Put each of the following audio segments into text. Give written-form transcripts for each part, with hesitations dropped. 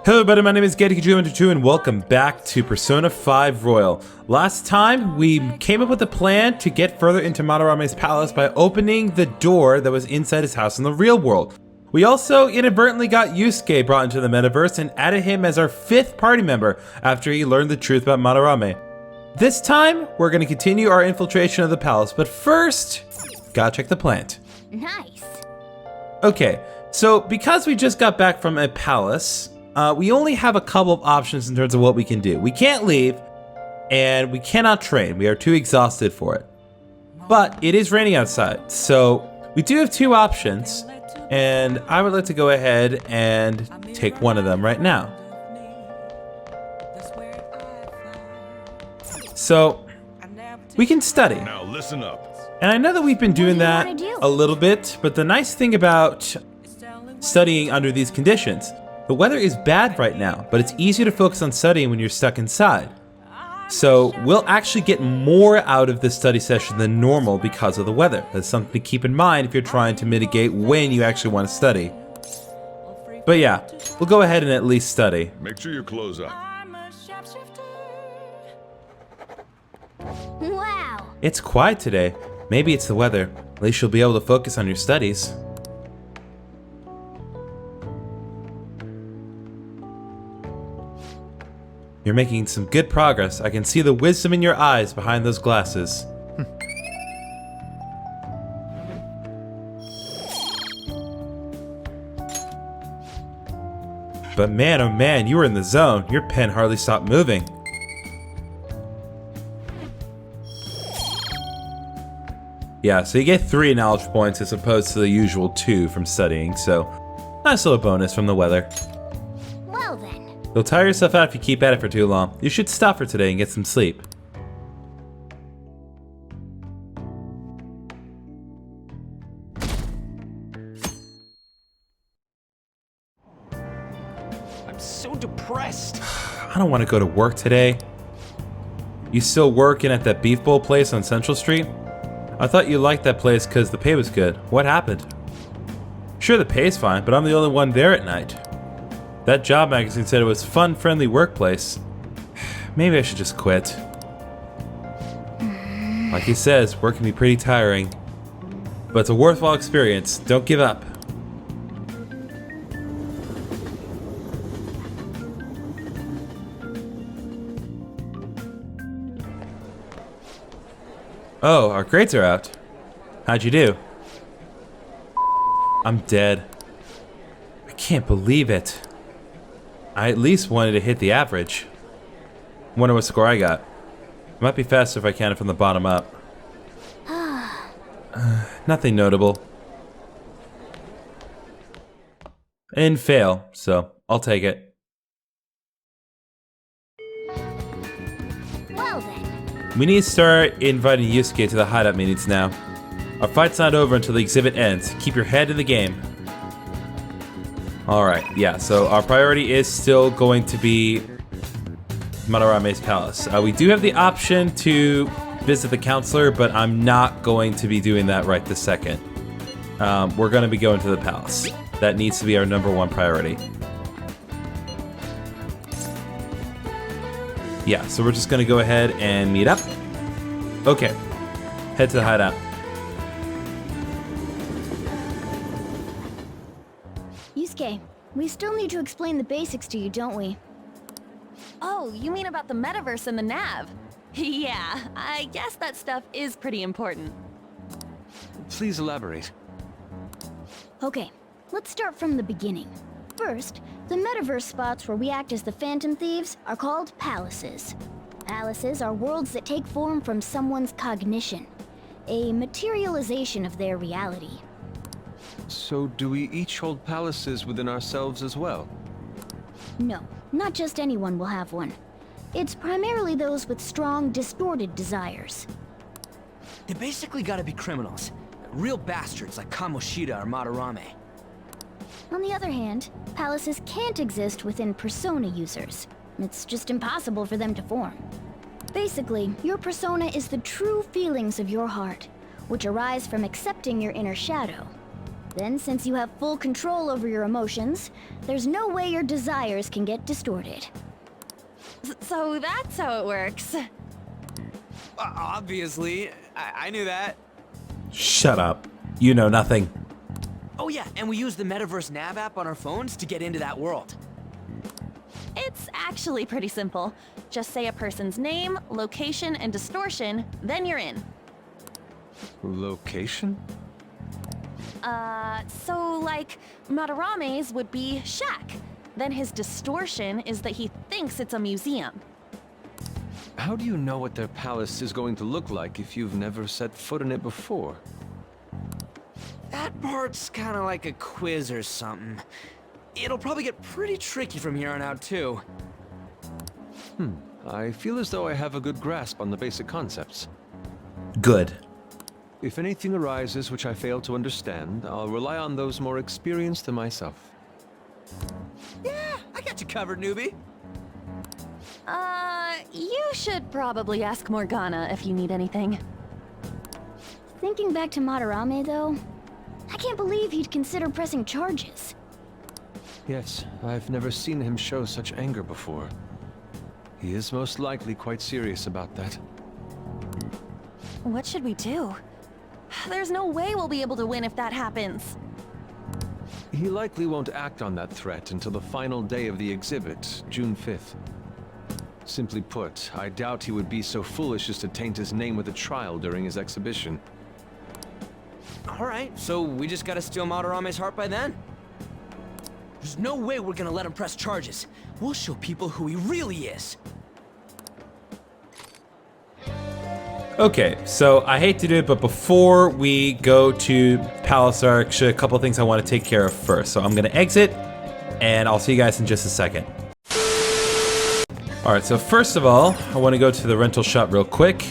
Hello everybody, my name is GettyKajuma22 and welcome back to Persona 5 Royal. Last time, we came up with a plan to get further into Madarame's palace by opening the door that was inside his house in the real world. We also inadvertently got Yusuke brought into the metaverse and added him as our 5th party member after he learned the truth about Madarame. This time, we're going to continue our infiltration of the palace, but first, gotta check the plant. Nice. Okay, so because we just got back from a palace, we only have a couple of options in terms of what we can do. We can't leave, and we cannot train. We are too exhausted for it. But it is raining outside, so we do have 2 options, and I would like to go ahead and take one of them right now. So, we can study. Now listen up. And I know that we've been doing that a little bit, but the nice thing about studying under these conditions, the weather is bad right now, but it's easier to focus on studying when you're stuck inside. So we'll actually get more out of this study session than normal because of the weather. That's something to keep in mind if you're trying to mitigate when you actually want to study. But yeah, we'll go ahead and at least study. Make sure your clothes up. Wow. It's quiet today. Maybe it's the weather. At least you'll be able to focus on your studies. You're making some good progress. I can see the wisdom in your eyes behind those glasses. But man, oh man, you were in the zone. Your pen hardly stopped moving. Yeah, so you get 3 knowledge points as opposed to the usual 2 from studying, so nice little bonus from the weather. Well then. You'll tire yourself out if you keep at it for too long. You should stop for today and get some sleep. I'm so depressed. I don't want to go to work today. You still working at that beef bowl place on Central Street? I thought you liked that place because the pay was good. What happened? Sure, the pay's fine, but I'm the only one there at night. That job magazine said it was a fun-friendly workplace. Maybe I should just quit. Like he says, work can be pretty tiring. But it's a worthwhile experience. Don't give up. Oh, our grades are out. How'd you do? I'm dead. I can't believe it. I at least wanted to hit the average. Wonder what score I got. It might be faster if I count it from the bottom up. Nothing notable. I didn't fail, so I'll take it. Well then. We need to start inviting Yusuke to the hideout meetings now. Our fight's not over until the exhibit ends. Keep your head in the game. Alright, yeah, so our priority is still going to be Madarame's palace. We do have the option to visit the counselor, but I'm not going to be doing that right this second. We're going to be going to the palace. That needs to be our #1 priority. Yeah, so we're just going to go ahead and meet up. Okay, head to the hideout. Yusuke, we still need to explain the basics to you, don't we? Oh, you mean about the metaverse and the nav? Yeah, I guess that stuff is pretty important. Please elaborate. Okay, let's start from the beginning. First, the metaverse spots where we act as the Phantom Thieves are called palaces. Palaces are worlds that take form from someone's cognition, a materialization of their reality. So do we each hold palaces within ourselves as well? No, not just anyone will have one. It's primarily those with strong, distorted desires. They basically gotta be criminals. Real bastards like Kamoshida or Madarame. On the other hand, palaces can't exist within persona users. It's just impossible for them to form. Basically, your persona is the true feelings of your heart, which arise from accepting your inner shadow. Then, since you have full control over your emotions, there's no way your desires can get distorted. So that's how it works. Obviously. I knew that. Shut up. You know nothing. Oh yeah, and we use the Metaverse Nav app on our phones to get into that world. It's actually pretty simple. Just say a person's name, location, and distortion, then you're in. Location? So like, Madarame's would be shack. Then his distortion is that he thinks it's a museum. How do you know what their palace is going to look like if you've never set foot in it before? That part's kind of like a quiz or something. It'll probably get pretty tricky from here on out, too. I feel as though I have a good grasp on the basic concepts. Good. If anything arises which I fail to understand, I'll rely on those more experienced than myself. Yeah, I got you covered, newbie. You should probably ask Morgana if you need anything. Thinking back to Madarame, though, I can't believe he'd consider pressing charges. Yes, I've never seen him show such anger before. He is most likely quite serious about that. What should we do? There's no way we'll be able to win if that happens. He likely won't act on that threat until the final day of the exhibit, June 5th. Simply put, I doubt he would be so foolish as to taint his name with a trial during his exhibition. Alright, so we just gotta steal Madarame's heart by then? There's no way we're gonna let him press charges. We'll show people who he really is. Okay, so I hate to do it, but before we go to Palace, there are actually a couple of things I want to take care of first. So I'm going to exit, and I'll see you guys in just a second. Alright, so first of all, I want to go to the rental shop real quick.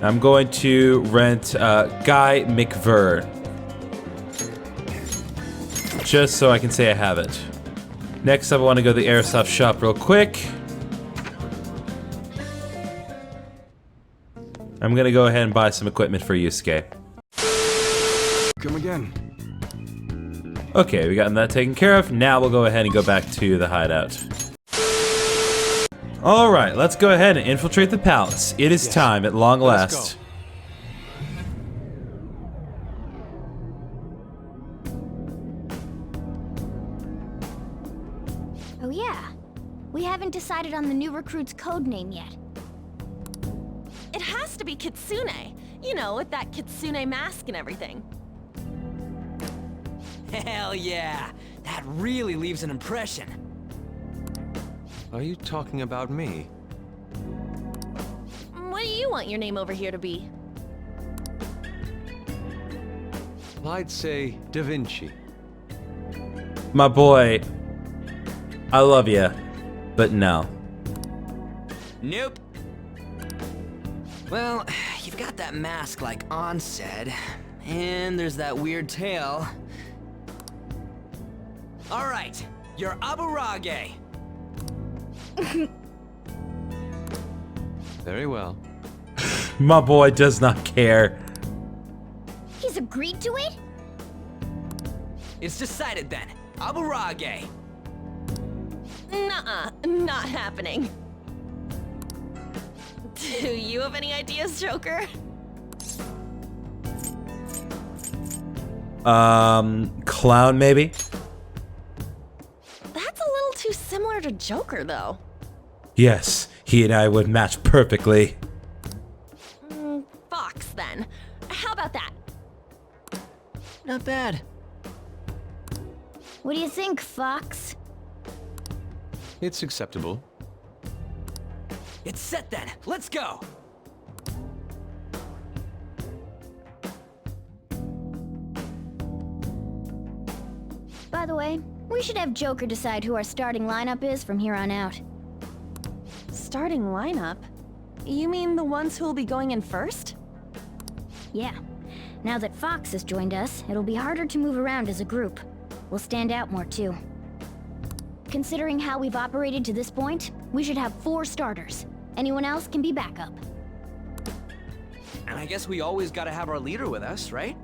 I'm going to rent Guy McVer. Just so I can say I have it. Next up, I want to go to the airsoft shop real quick. I'm gonna go ahead and buy some equipment for Yusuke. Come again. Okay, we got that taken care of. Now we'll go ahead and go back to the hideout. Alright, let's go ahead and infiltrate the palace. It is time at long last. Oh yeah, we haven't decided on the new recruit's code name yet. It has to be Kitsune. You know, with that Kitsune mask and everything. Hell yeah! That really leaves an impression. Are you talking about me? What do you want your name over here to be? I'd say Da Vinci. My boy, I love ya, but no. Nope. Well, you've got that mask like On said, and there's that weird tail. Alright, you're Aburage. Very well. My boy does not care. He's agreed to it? It's decided then. Aburage. Nuh-uh, not happening. Do you have any ideas, Joker? Clown maybe? That's a little too similar to Joker, though. Yes, he and I would match perfectly. Fox, then. How about that? Not bad. What do you think, Fox? It's acceptable. It's set then. Let's go. By the way, we should have Joker decide who our starting lineup is from here on out. Starting lineup? You mean the ones who'll be going in first? Yeah. Now that Fox has joined us, it'll be harder to move around as a group. We'll stand out more too. Considering how we've operated to this point, we should have 4 starters. Anyone else can be backup. And I guess we always gotta have our leader with us, right?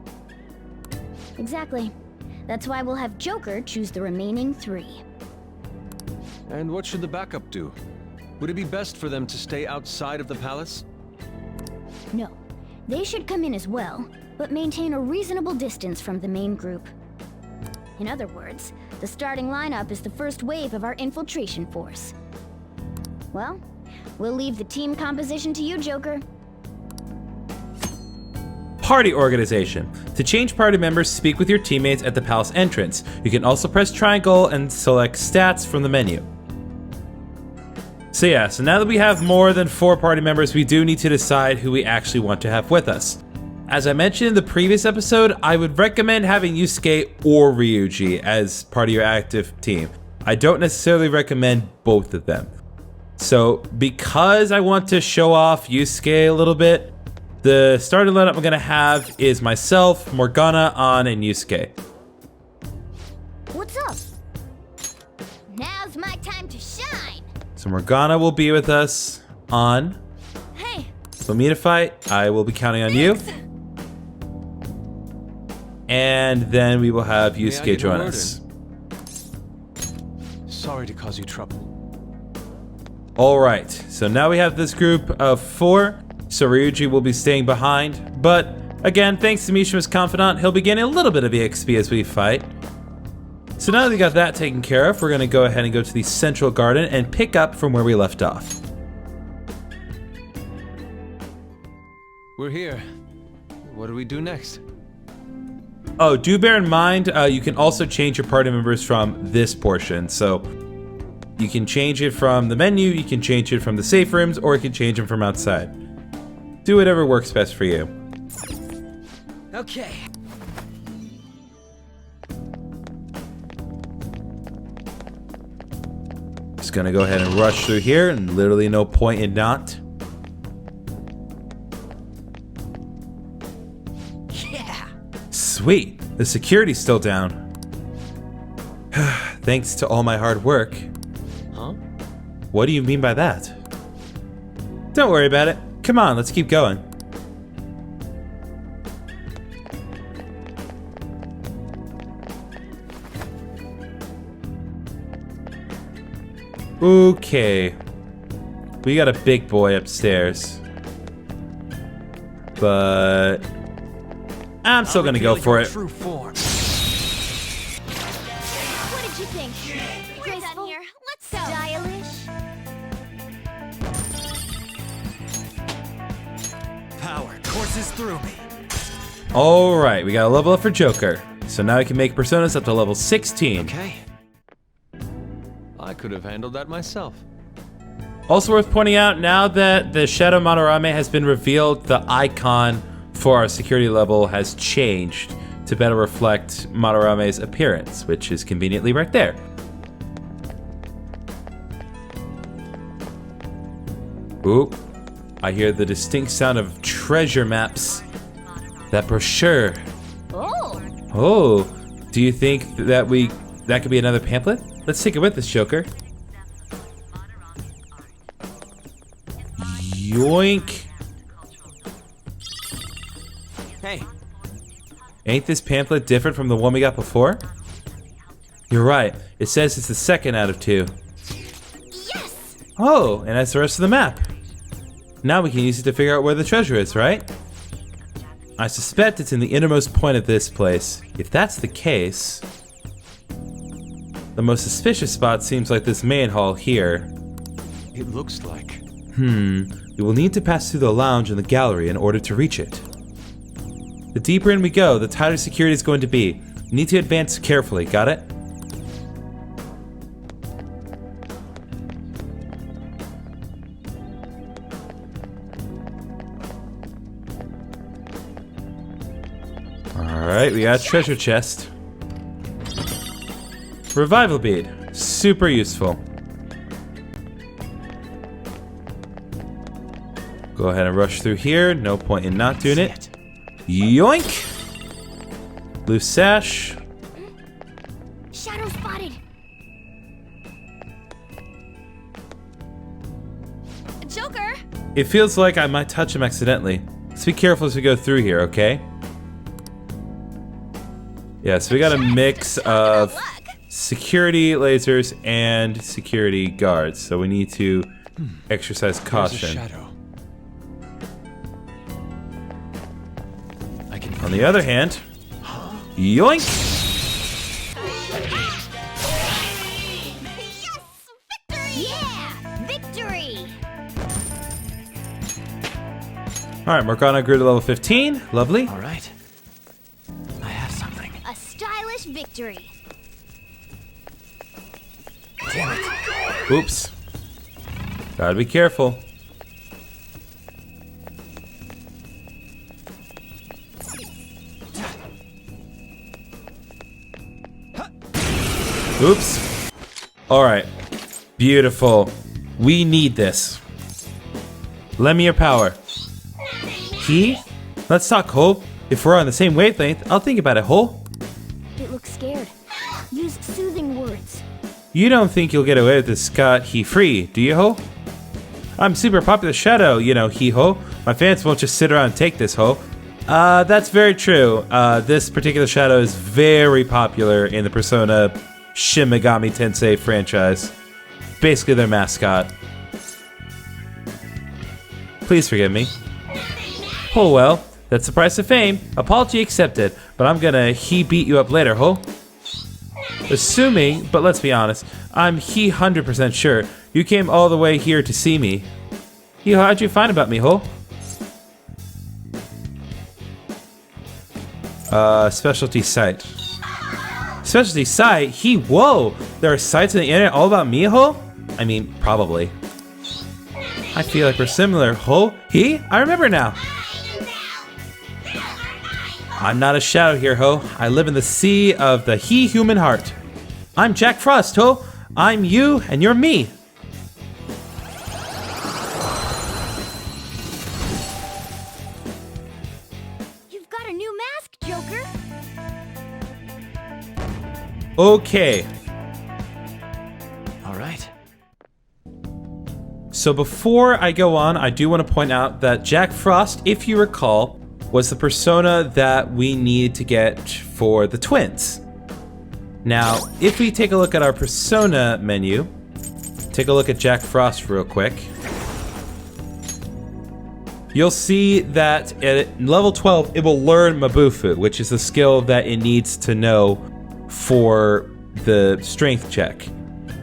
Exactly. That's why we'll have Joker choose the remaining 3. And what should the backup do? Would it be best for them to stay outside of the palace? No. They should come in as well, but maintain a reasonable distance from the main group. In other words, the starting lineup is the first wave of our infiltration force. Well, we'll leave the team composition to you, Joker. Party organization. To change party members, speak with your teammates at the palace entrance. You can also press triangle and select stats from the menu. So yeah, so now that we have more than 4 party members, we do need to decide who we actually want to have with us. As I mentioned in the previous episode, I would recommend having Yusuke or Ryuji as part of your active team. I don't necessarily recommend both of them. So because I want to show off Yusuke a little bit, the starting lineup I'm going to have is myself, Morgana, An, and Yusuke. What's up? Now's my time to shine! So Morgana will be with us. An, Hey, for me to fight, I will be counting on you. And then we will have May I Yusuke get a join word us. Sorry to cause you trouble. Alright, so now we have this group of 4. So Ryuji will be staying behind. But again, thanks to Mishima's confidant, he'll be getting a little bit of EXP as we fight. So now that we got that taken care of, we're going to go ahead and go to the central garden and pick up from where we left off. We're here. What do we do next? Oh, do bear in mind, you can also change your party members from this portion. So you can change it from the menu, you can change it from the safe rooms, or you can change them from outside. Do whatever works best for you. Okay. Just gonna go ahead and rush through here, and literally no point in not. Yeah. Sweet, the security's still down. Thanks to all my hard work. Huh? What do you mean by that? Don't worry about it. Come on, let's keep going. Okay. We got a big boy upstairs. But I'm still gonna go for it. True form. What did you think? we're done Graceful? here. Let's go. Stylish? Power courses through me. Alright, we got a level up for Joker. So now we can make personas up to level 16. Okay. I could have handled that myself. Also worth pointing out, now that the Shadow Madarame has been revealed, the icon for our security level has changed to better reflect Madarame's appearance, which is conveniently right there. Ooh, I hear the distinct sound of treasure maps. That brochure. Oh! Oh, do you think that that could be another pamphlet? Let's take it with us, Joker. Yoink. Hey, Ain't this pamphlet different from the one we got before? You're right. It says it's the second out of 2. Yes! Oh, and that's the rest of the map. Now we can use it to figure out where the treasure is, right? I suspect it's in the innermost point of this place. If that's the case, the most suspicious spot seems like this main hall here. It looks like. You will need to pass through the lounge and the gallery in order to reach it. The deeper in we go, the tighter security is going to be. You need to advance carefully, got it? Alright, we got a treasure chest. Revival bead. Super useful. Go ahead and rush through here. No point in not doing it. Yoink! Loose sash. Shadow spotted! Joker! It feels like I might touch him accidentally. Let's be careful as we go through here, okay? Yeah, so we got a mix of security lasers and security guards. So we need to exercise There's a caution. shadow. I can On the other hand, yoink! Yeah! Victory! Alright, Morgana grew to level 15. Lovely. All right. I have something. A stylish victory. Damn it. Oops. Gotta be careful. Oops. Alright. Beautiful. We need this. Lend me your power. He? Let's talk, Ho. If we're on the same wavelength, I'll think about it, Ho. It looks scared. Use soothing words. You don't think you'll get away with this scot-free, do you, Ho? I'm super popular shadow, you know, He-Ho. My fans won't just sit around and take this, Ho. That's very true. This particular shadow is very popular in the Persona Shin Megami Tensei franchise. Basically their mascot. Please forgive me. Oh well, that's the price of fame. Apology accepted, but I'm gonna beat you up later, Ho. Assuming, but let's be honest, I'm 100% sure you came all the way here to see me. How'd you find about me, Ho? Specialty site. Specialty site? Whoa! There are sites on the internet all about me, Ho? I mean, probably. I feel like we're similar, Ho? I remember now. I'm not a shadow here, Ho. I live in the sea of the human heart. I'm Jack Frost, Ho. I'm you, and you're me. You've got a new mask, Joker. Okay. All right. So before I go on, I do want to point out that Jack Frost, if you recall, was the persona that we needed to get for the twins. Now, if we take a look at our persona menu, take a look at Jack Frost real quick, you'll see that at level 12, it will learn Mabufu, which is the skill that it needs to know for the strength check.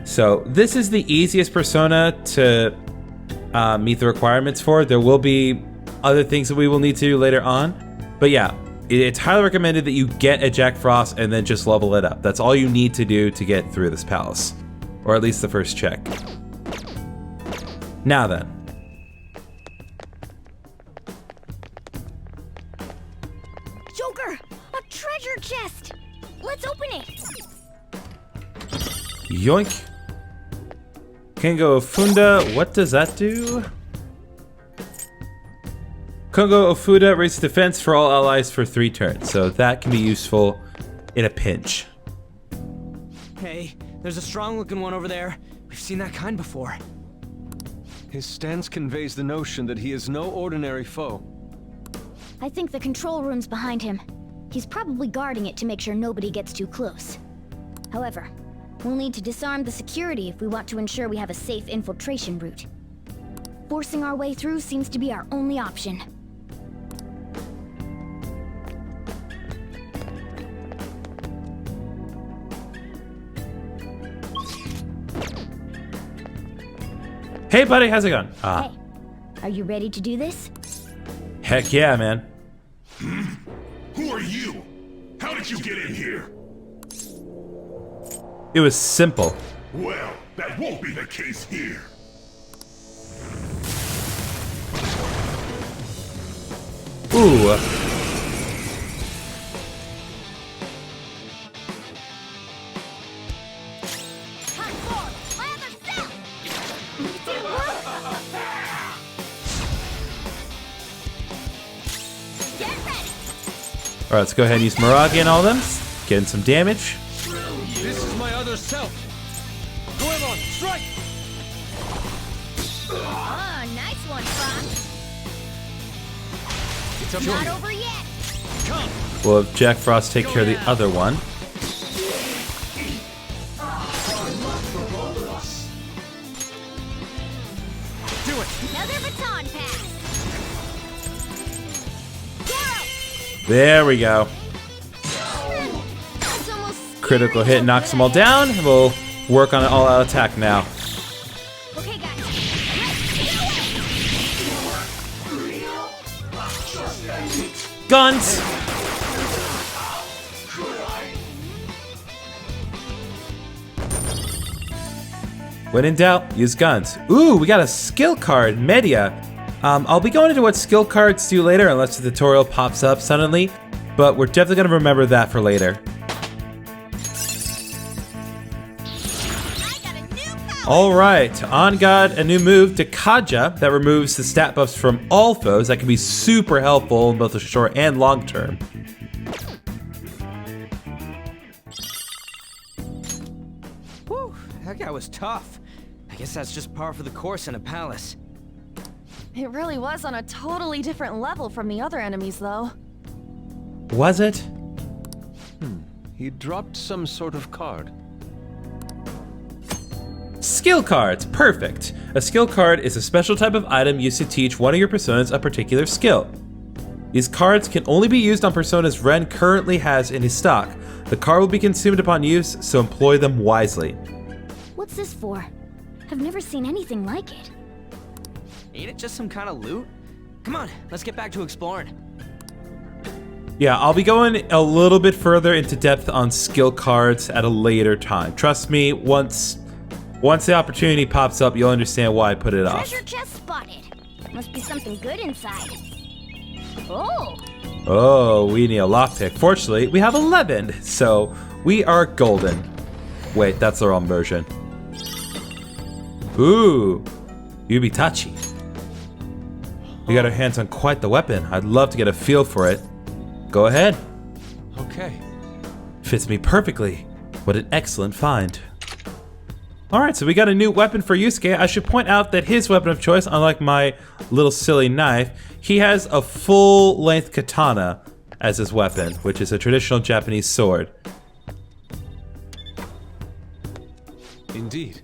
So this is the easiest persona to meet the requirements for. There will be other things that we will need to do later on. But yeah, it's highly recommended that you get a Jack Frost and then just level it up. That's all you need to do to get through this palace. Or at least the first check. Now then. Joker! A treasure chest! Let's open it! Yoink. Kengo Ofunda, what does that do? Kongo Ofuda raises defense for all allies for 3 turns, so that can be useful in a pinch. Hey, there's a strong-looking one over there. We've seen that kind before. His stance conveys the notion that he is no ordinary foe. I think the control room's behind him. He's probably guarding it to make sure nobody gets too close. However, we'll need to disarm the security if we want to ensure we have a safe infiltration route. Forcing our way through seems to be our only option. Hey buddy, how's it going? Hey, are you ready to do this? Heck yeah, man. Who are you? How did you get in here? It was simple. Well, that won't be the case here. Ooh. Alright, let's go ahead and use Mirage and all them. Getting some damage. This is my other self. Goemon, strike! Oh, nice one, Fox. It's up Not to over yet. We'll have Jack Frost take care of the other one. Another baton pass. There we go. That's almost Critical hit knocks them all down. We'll work on an all-out attack now. okay, guys. Guns! When in doubt, use guns. Ooh, we got a skill card, Media. I'll be going into what skill cards do later unless the tutorial pops up suddenly, but we're definitely going to remember that for later. Alright, on God, a new move, Dekaja, that removes the stat buffs from all foes. That can be super helpful in both the short and long term. Whew, that guy was tough. I guess that's just par for the course in a palace. It really was on a totally different level from the other enemies, though. Was it? He dropped some sort of card. Skill cards, perfect. A skill card is a special type of item used to teach one of your personas a particular skill. These cards can only be used on personas Ren currently has in his stock. The card will be consumed upon use, so employ them wisely. What's this for? I've never seen anything like it. Ain't it just some kind of loot? Come on, let's get back to exploring. Yeah, I'll be going a little bit further into depth on skill cards at a later time. Trust me, once the opportunity pops up, you'll understand why I put it off. Treasure chest spotted. Must be something good inside. Oh, Oh, we need a lockpick. Fortunately, we have 11, so we are golden. Wait, that's the wrong version. Ooh, Yubitachi. We got our hands on quite the weapon. I'd love to get a feel for it. Go ahead. Okay. Fits me perfectly. What an excellent find. Alright, so we got a new weapon for Yusuke. I should point out that his weapon of choice, unlike my little silly knife, he has a full-length katana as his weapon, which is a traditional Japanese sword. Indeed.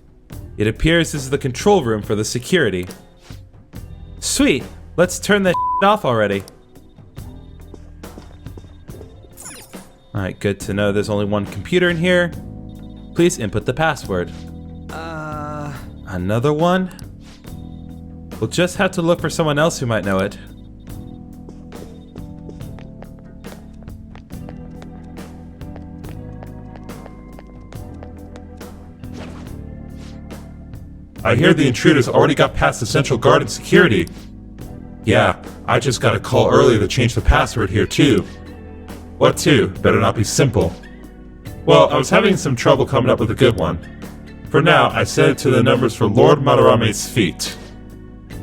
It appears this is the control room for the security. Sweet! Let's turn that off already. Alright, good to know there's only one computer in here. Please input the password. Another one? We'll just have to look for someone else who might know it. I hear the intruders already got past the central guard and security. Yeah, I just got a call earlier to change the password here too. What to? Better not be simple. Well, I was having some trouble coming up with a good one. For now, I set it to the numbers for Lord Madarame's feet.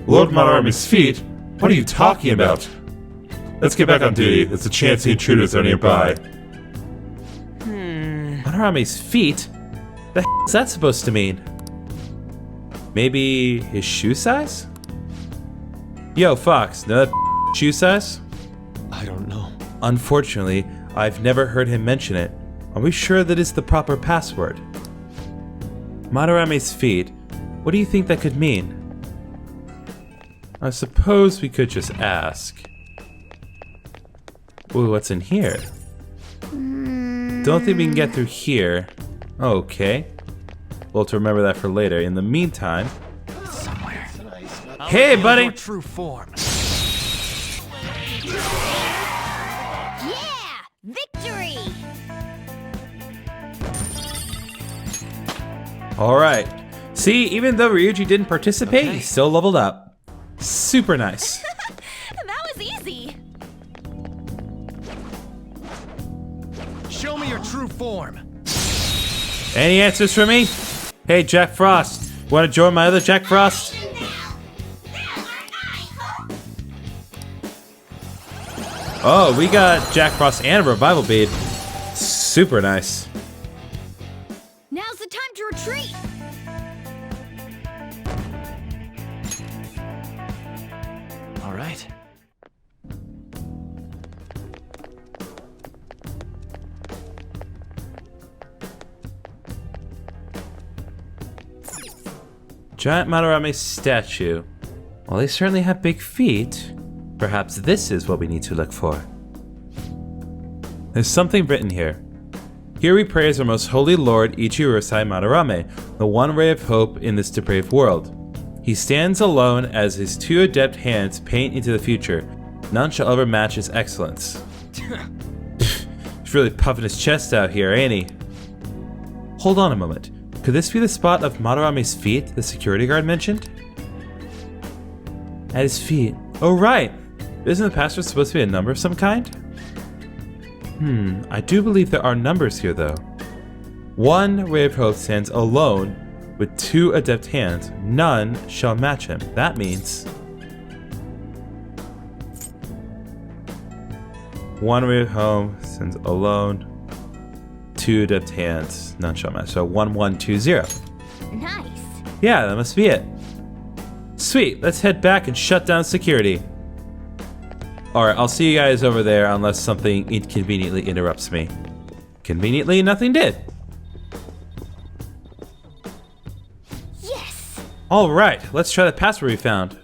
Lord Madarame's feet? What are you talking about? Let's get back on duty. There's a chance the intruders are nearby. Madarame's feet? The heck is that supposed to mean? Maybe his shoe size? Yo, Fox, know that shoe size? I don't know. Unfortunately, I've never heard him mention it. Are we sure that is the proper password? Madarame's feet. What do you think that could mean? I suppose we could just ask. Ooh, what's in here? Don't think we can get through here. Okay. We'll have to remember that for later. In the meantime... Somewhere. Hey, buddy! True form. yeah! Victory! Alright. See, even though Ryuji didn't participate, he still leveled up. Super nice. That was easy. Show me your true form. Any answers for me? Hey, Jack Frost. Want to join my other Jack Frost? Oh, we got Jack Frost and a Revival Bead. Super nice. Now's the time to retreat! All right. Giant Madarame statue. Well, they certainly have big feet. Perhaps this is what we need to look for. There's something written here. Here we praise our most holy lord Ichirosai Madarame, the one ray of hope in this depraved world. He stands alone as his two adept hands paint into the future. None shall ever match his excellence. He's really puffing his chest out here, ain't he? Hold on a moment. Could this be the spot of Madarame's feet the security guard mentioned? At his feet. Oh, right! Isn't the password supposed to be a number of some kind? I do believe there are numbers here, though. One ray of hope stands alone with two adept hands. None shall match him. That means... one ray of hope stands alone. Two adept hands. None shall match. So 1120. Nice. Yeah, that must be it. Sweet, let's head back and shut down security. Alright, I'll see you guys over there unless something inconveniently interrupts me. Conveniently, nothing did. Yes. Alright, let's try the password we found.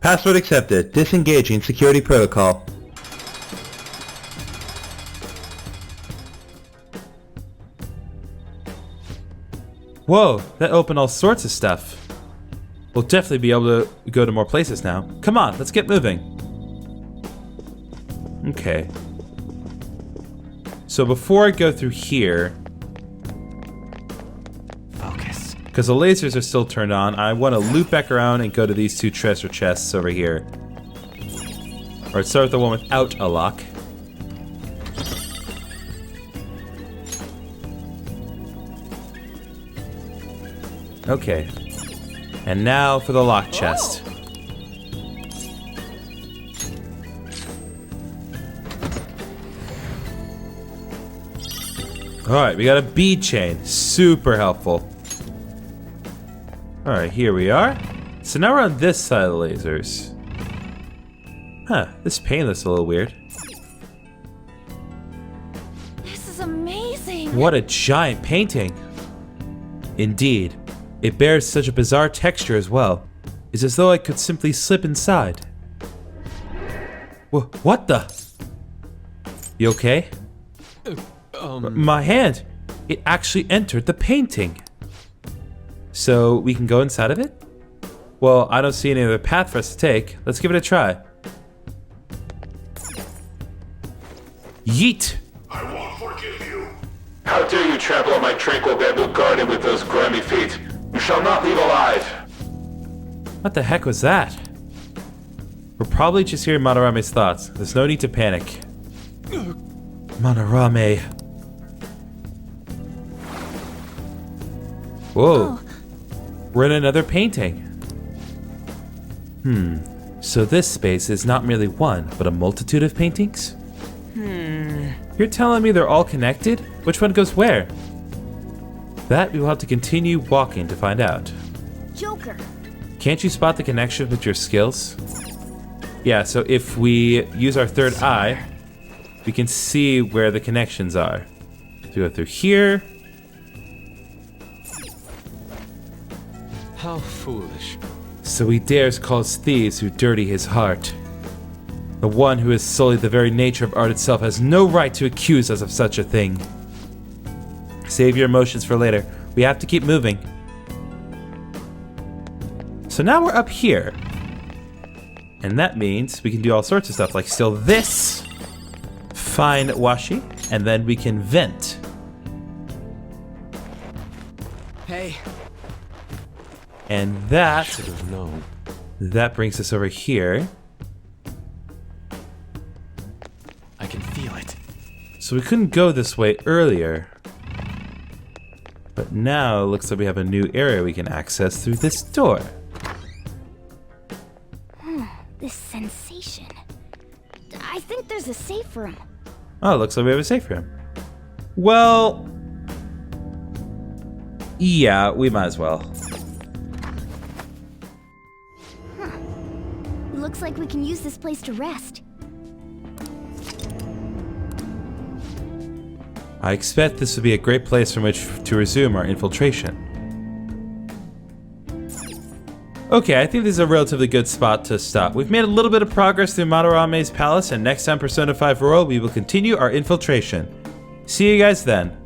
Password accepted. Disengaging security protocol. Whoa, that opened all sorts of stuff. We'll definitely be able to go to more places now. Come on, let's get moving. Okay. So before I go through here, Focus. because the lasers are still turned on, I want to loop back around and go to these two treasure chests over here. Alright, start with the one without a lock. Okay. And now for the lock chest. Alright, we got a bead chain. Super helpful. Alright, here we are. So now we're on this side of the lasers. Huh, this paint looks a little weird. This is amazing. What a giant painting. Indeed. It bears such a bizarre texture as well. It's as though I could simply slip inside. What the? You okay? My hand! It actually entered the painting! So we can go inside of it? Well, I don't see any other path for us to take. Let's give it a try. Yeet! I won't forgive you. How dare you trample on my tranquil bamboo garden with those grimy feet? You shall not leave alive. What the heck was that? We're probably just hearing Madarame's thoughts. There's no need to panic. Madarame. Whoa. We're in another painting. So this space is not merely one, but a multitude of paintings? You're telling me they're all connected? Which one goes where? That we will have to continue walking to find out. Joker. Can't you spot the connection with your skills? Yeah, so if we use our third eye, we can see where the connections are. So we go through here. How foolish. So he dares call us thieves who dirty his heart. The one who has sullied the very nature of art itself has no right to accuse us of such a thing. Save your emotions for later. We have to keep moving. So now we're up here. And that means we can do all sorts of stuff, like steal this, find washi, and then we can vent. Hey. And that Should have known. that brings us over here. I can feel it. So we couldn't go this way earlier. But now it looks like we have a new area we can access through this door. This sensation. I think there's a safe room. Oh, it looks like we have a safe room. Well, yeah, we might as well. Looks like we can use this place to rest. I expect this would be a great place from which to resume our infiltration. Okay, I think this is a relatively good spot to stop. We've made a little bit of progress through Madarame's palace, and next time Persona 5 Royal, we will continue our infiltration. See you guys then.